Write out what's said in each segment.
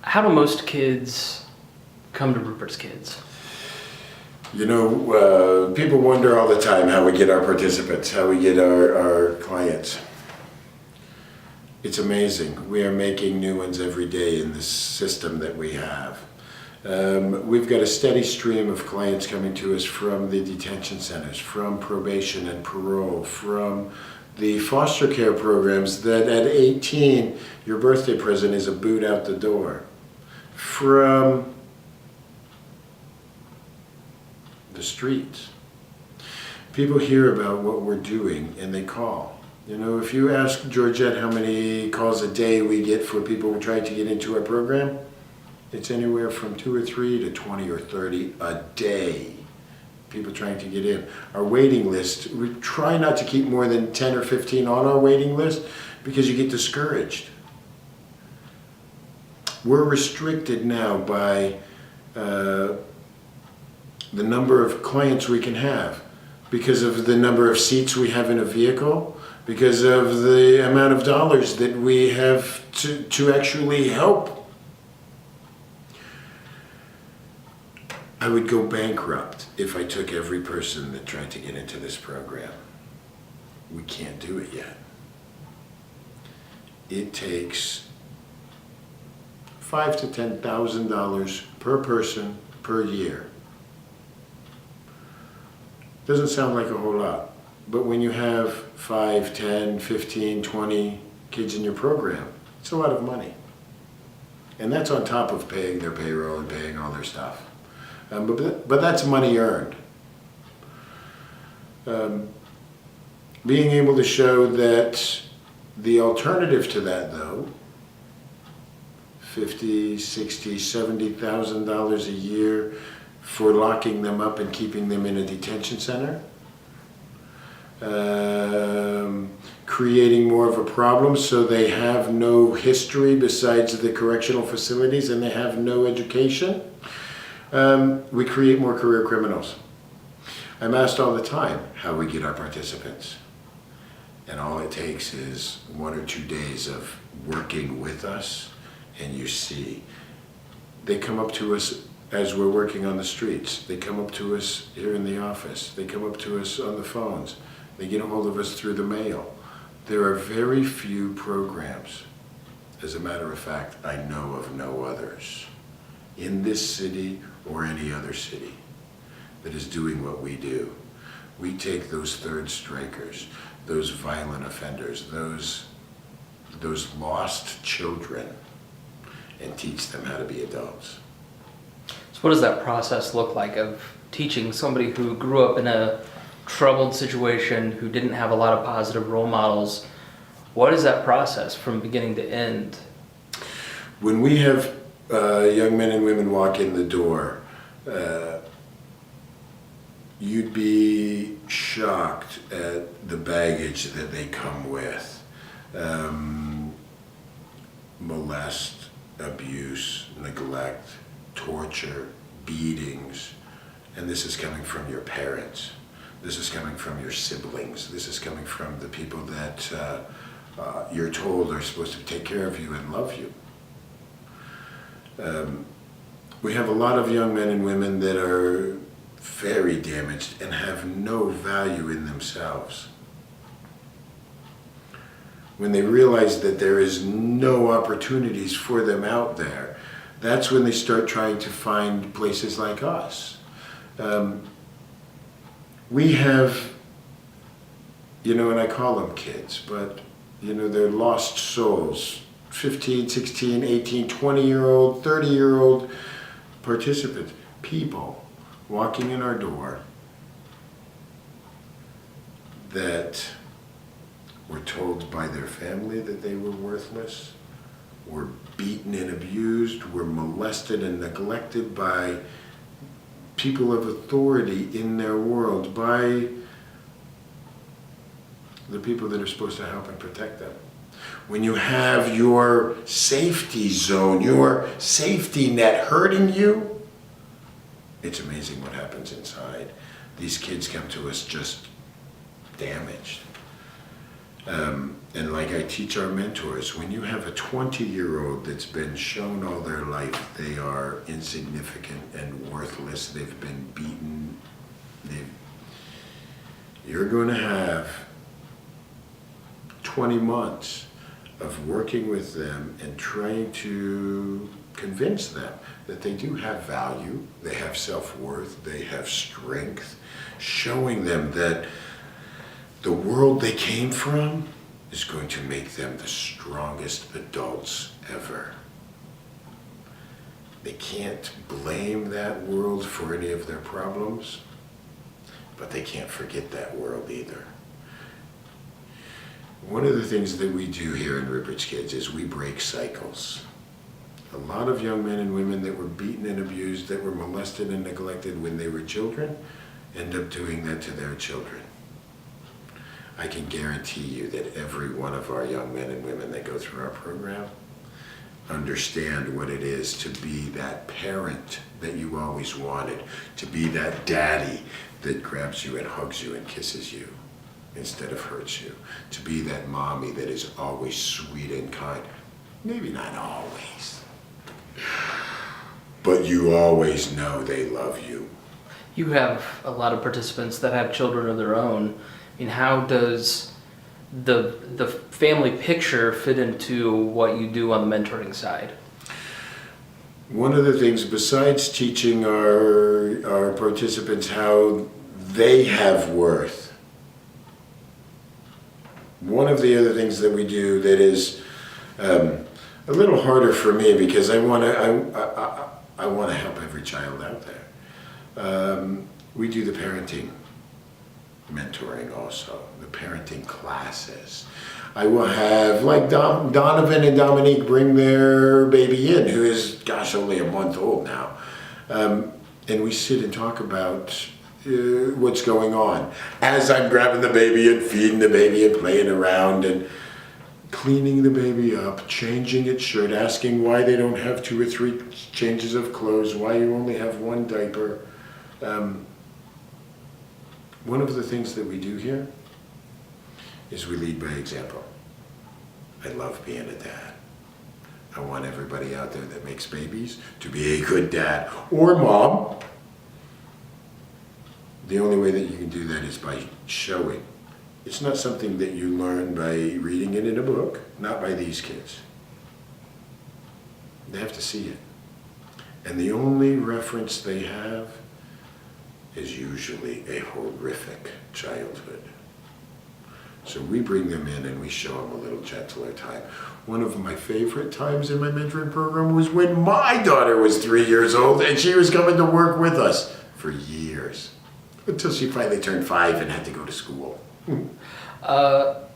How do most kids come to Rupert's Kids? You know, people wonder all the time how we get our participants, how we get our clients. It's amazing. We are making new ones every day in this system that we have. We've got a steady stream of clients coming to us from the detention centers, from probation and parole, from the foster care programs that at 18, your birthday present is a boot out the door, from the streets. People hear about what we're doing and they call. You know, if you ask Georgette how many calls a day we get for people who try to get into our program, it's anywhere from 2 or 3 to 20 or 30 a day. People trying to get in. Our waiting list, we try not to keep more than 10 or 15 on our waiting list because you get discouraged. We're restricted now by the number of clients we can have because of the number of seats we have in a vehicle, because of the amount of dollars that we have to actually help. I would go bankrupt if I took every person that tried to get into this program. We can't do it yet. It takes $5,000 to $10,000 per person per year. Doesn't sound like a whole lot, but when you have 5, 10, 15, 20 kids in your program, it's a lot of money. And that's on top of paying their payroll and paying all their stuff. But that's money earned. Being able to show that the alternative to that, though, $50,000, $60,000, $70,000 a year for locking them up and keeping them in a detention center, creating more of a problem so they have no history besides the correctional facilities and they have no education. We create more career criminals. I'm asked all the time how we get our participants. And all it takes is 1 or 2 days of working with us, and you see. They come up to us as we're working on the streets. They come up to us here in the office. They come up to us on the phones. They get a hold of us through the mail. There are very few programs, as a matter of fact, I know of no others, in this city or any other city, that is doing what we do. We take those third strikers, those violent offenders, those lost children, and teach them how to be adults. So what does that process look like of teaching somebody who grew up in a troubled situation, who didn't have a lot of positive role models? What is that process from beginning to end? When we have young men and women walk in the door, you'd be shocked at the baggage that they come with. Molest, abuse, neglect, torture, beatings, and this is coming from your parents. This is coming from your siblings. This is coming from the people that you're told are supposed to take care of you and love you. We have a lot of young men and women that are very damaged and have no value in themselves. When they realize that there is no opportunities for them out there, that's when they start trying to find places like us. We have, you know, and I call them kids, but, you know, they're lost souls, 15, 16, 18, 20-year-old, 30-year-old participants, people walking in our door that were told by their family that they were worthless, were beaten and abused, were molested and neglected by people of authority in their world, by the people that are supposed to help and protect them. When you have your safety zone, your safety net hurting you, it's amazing what happens inside. These kids come to us just damaged. And like I teach our mentors, when you have a 20-year-old that's been shown all their life they are insignificant and worthless, they've been beaten, you're going to have 20 months of working with them and trying to convince them that they do have value, they have self-worth, they have strength, showing them that the world they came from is going to make them the strongest adults ever. They can't blame that world for any of their problems, but they can't forget that world either. One of the things that we do here in Rupert's Kids is we break cycles. A lot of young men and women that were beaten and abused, that were molested and neglected when they were children, end up doing that to their children. I can guarantee you that every one of our young men and women that go through our program understand what it is to be that parent that you always wanted, to be that daddy that grabs you and hugs you and kisses you instead of hurts you, to be that mommy that is always sweet and kind. Maybe not always, but you always know they love you. You have a lot of participants that have children of their own. I mean, how does the family picture fit into what you do on the mentoring side? One of the things, besides teaching our participants how they have worth, one of the other things that we do that is a little harder for me, because I want to help every child out there. We do the parenting mentoring also, the parenting classes. I will have, like Donovan and Dominique bring their baby in, who is, gosh, only a month old now. And we sit and talk about what's going on. As I'm grabbing the baby and feeding the baby and playing around and cleaning the baby up, changing its shirt, asking why they don't have 2 or 3 changes of clothes, why you only have 1 diaper. One of the things that we do here is we lead by example. I love being a dad. I want everybody out there that makes babies to be a good dad or mom. The only way that you can do that is by showing. It's not something that you learn by reading it in a book, not by these kids. They have to see it. And the only reference they have is usually a horrific childhood. So we bring them in and we show them a little gentler time. One of my favorite times in my mentoring program was when my daughter was 3 years old and she was coming to work with us for years, until she finally turned 5 and had to go to school. How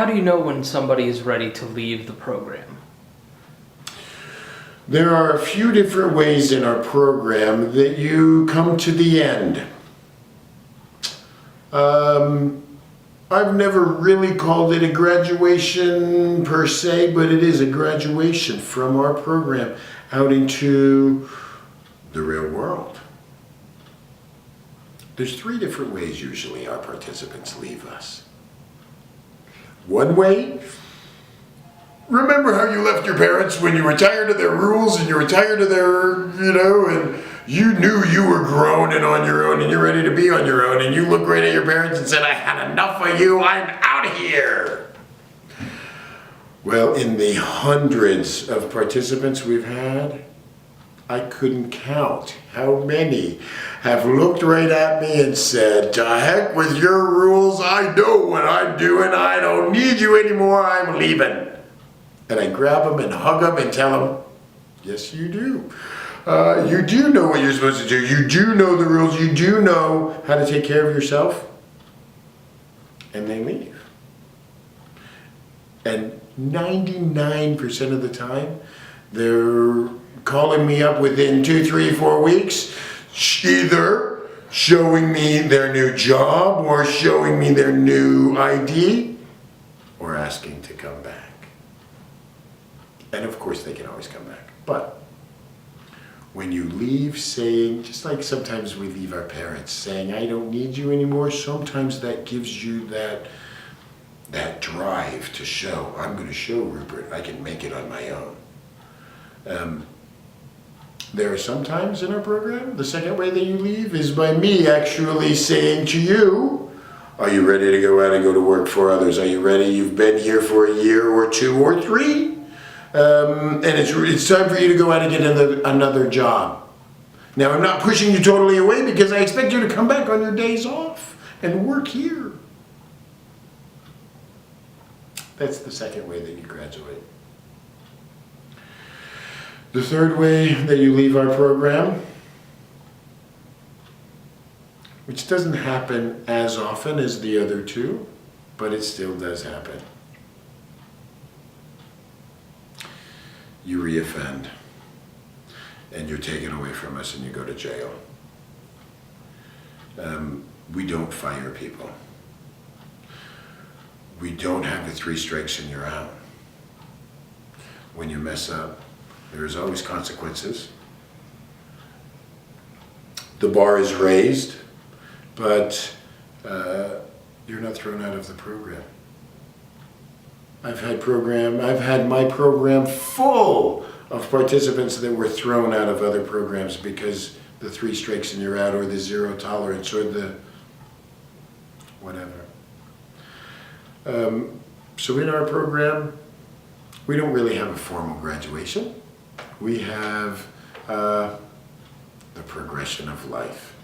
do you know when somebody is ready to leave the program? There are a few different ways in our program that you come to the end. I've never really called it a graduation per se, but it is a graduation from our program out into the real world. There's 3 different ways usually our participants leave us. One way, remember how you left your parents when you were tired of their rules and you were tired of their, and you knew you were grown and on your own and you're ready to be on your own, and you looked right at your parents and said, I had enough of you, I'm out of here. Well, in the hundreds of participants we've had, I couldn't count how many have looked right at me and said, to heck with your rules, I know what I'm doing, I don't need you anymore, I'm leaving. And I grab them and hug them and tell them, yes you do. You do know what you're supposed to do, you do know the rules, you do know how to take care of yourself. And they leave. And 99% of the time, they're calling me up within 2, 3, 4 weeks, either showing me their new job or showing me their new ID or asking to come back. And of course they can always come back. But when you leave saying, just like sometimes we leave our parents saying, I don't need you anymore, sometimes that gives you that that drive to show, I'm going to show Rupert I can make it on my own. There are some times in our program, the second way that you leave is by me actually saying to you, are you ready to go out and go to work for others? Are you ready? You've been here for a year or 2 or 3. And it's time for you to go out and get another job. Now, I'm not pushing you totally away because I expect you to come back on your days off and work here. That's the second way that you graduate. The third way that you leave our program, which doesn't happen as often as the other 2, but it still does happen. You reoffend, and you're taken away from us and you go to jail. We don't fire people. We don't have the 3 strikes and you're out. When you mess up, there is always consequences. The bar is raised, but you're not thrown out of the program. I've had my program full of participants that were thrown out of other programs because the 3 strikes and you're out, or the 0 tolerance, or the whatever. So in our program, we don't really have a formal graduation. We have the progression of life.